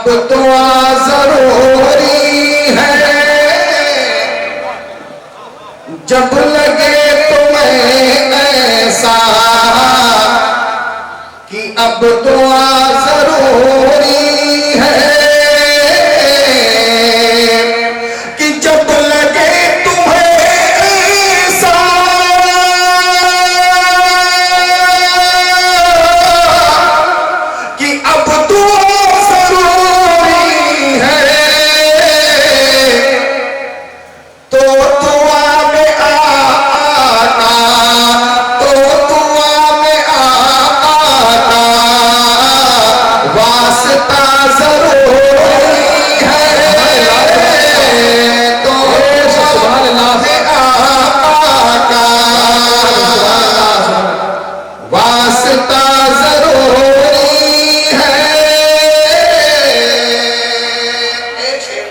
اب دعا ضروری ہے، جب لگے تمہیں ایسا کہ اب دعا ضروری ہے، کہ جب لگے تمہیں ایسا کہ اب دعا ضروری ہے، تو دعا میں آقا، تو دعا میں آقا واسطہ ضروری ہے، تو دعا میں آقا واسطہ ضروری ہے۔ ایک شیخ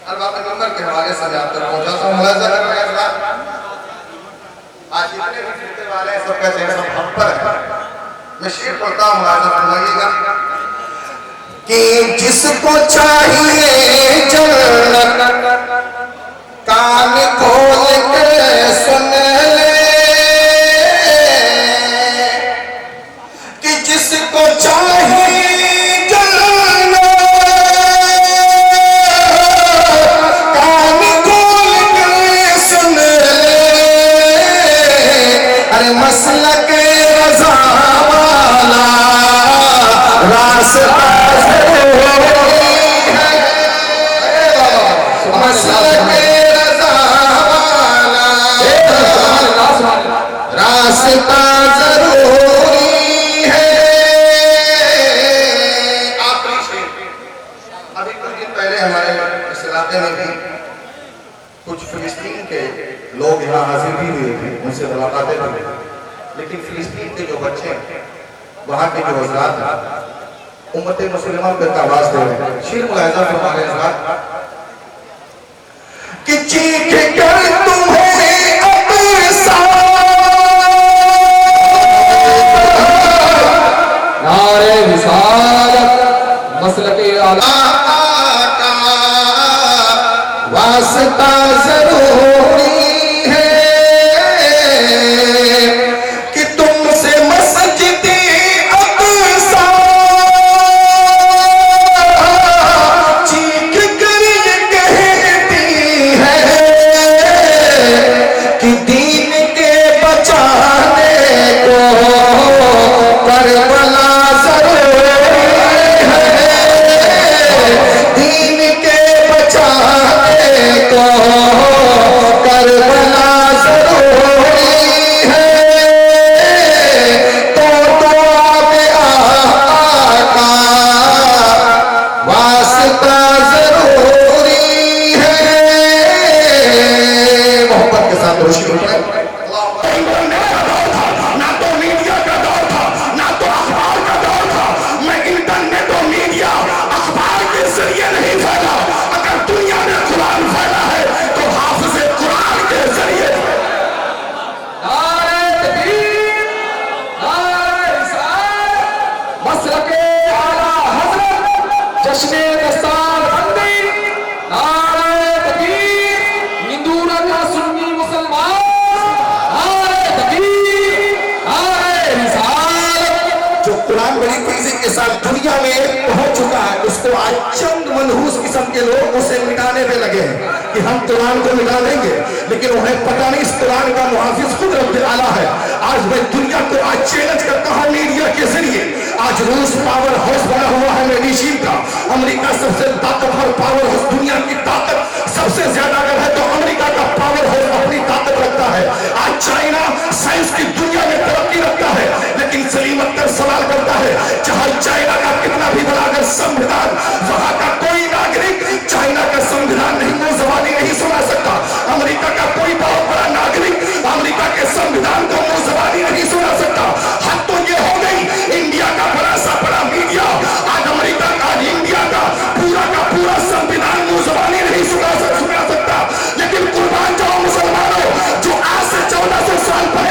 ارباب نمبر کے حوالے سے آپ تک پہنچا تھا، ملاحظہ کرنے کا اخلاق آج اتنے بھی فرقے والے سب کہتے ہیں سب حق پر ہے۔ میں شیخ پڑھتا ہوں، ملاحظہ فرمائیے گا کہ جس کو چاہیے جنت کان کھول کے سن لے، کہ جس کو چاہیے جنت کان کھول کے سن لے، ارے مسلک رضا والا راستہ ضروری ہے، مسلک رضا والا راستہ ضروری ہے۔ آخری شعر، ابھی کچھ دن پہلے ہمارے اس علاقے میں بھی کچھ فلسطین کے لوگ یہاں حاضر بھی ہوئے تھے، ان سے ملاقاتیں بھی، لیکن فلسطین کے جو بچے ہیں، وہاں کے جو حضرات ہیں، امت مسلمہ پہ آواز دے رہے ہیں۔ شیر ملاحظہ فرما رہے ہیں کہ چیخ کر تمہیں اب نعرہ رسالت مسلک اعلیٰ کا واسطہ ضروری ہے، کہ تم سے مسجد اقصی چیخ کر یہ کہتی ہے کہ دین کے بچانے کو کربلا ضروری ہے، دین کے بچانے کو کربلا ضروری ہے، تو دعا میں آقا واسطہ ضروری ہے۔ محبت کے ساتھ روشنی اٹھائیں۔ نہ تو میڈیا کا دور تھا، نہ تو اخبار کا دور تھا، میں انٹرنیٹ و میڈیا اخبار کے ذریعے نہیں پھیلا، اگر دنیا میں قرآن پھیلا ہے تو حافظ قرآن کے ذریعے نعرہ تکبیر، نعرہ رسالت مسلک اعلیٰ حضرت جشن دستار بندی، نعرہ تکبیر، ہندو کا سنی مسلمان، نعرہ تکبیر، نعرہ رسالت۔ جو قرآن بڑی تیزی کے ساتھ دنیا میں پہنچ چکا ہے، اس کو آج چند منحوس قسم کے لوگ اسے مٹانے پہ لگے ہیں کہ ہم قرآن کو مٹا دیں گے، لیکن انہیں پتہ نہیں اس قرآن کا محافظ خود رب اعلیٰ ہے۔ آج میں دنیا کو آج چیلنج کرتا ہوں میڈیا کے ذریعے، آج روس پاور ہاؤس بنا ہوا ہے میڈیشین کا، امریکہ سب سے طاقتور پاور ہاؤس، دنیا کی طاقت سب سے زیادہ اگر ہے تو امریکہ کا پاور ہاؤس اپنی طاقت رکھتا ہے۔ آج چائنا سائنس کی دنیا میں ترقی رکھتا ہے، لیکن سلیم اختر سوال کرتا ہے جہاں چائنا کا کتنا بھی بڑا اگر سموِدھان، وہاں کا کوئی ناگرک چائنا کا سموِدھان نہیں، وہ زبانی نہیں سنا سکتا۔ امریکہ کا کوئی بہت بڑا ناگرک امریکہ کے سموِدھان کو وہ زبانی نہیں سنا سکتا۔ حد تو یہ ہو گئی، انڈیا کا بڑا سا بڑا میڈیا آج امریکہ کا، آج انڈیا کا پورا سموِدھان وہ زبانی نہیں سنا سکتا، لیکن قربان جاؤ مسلمانوں، جو آج سے 1400 سال پہلے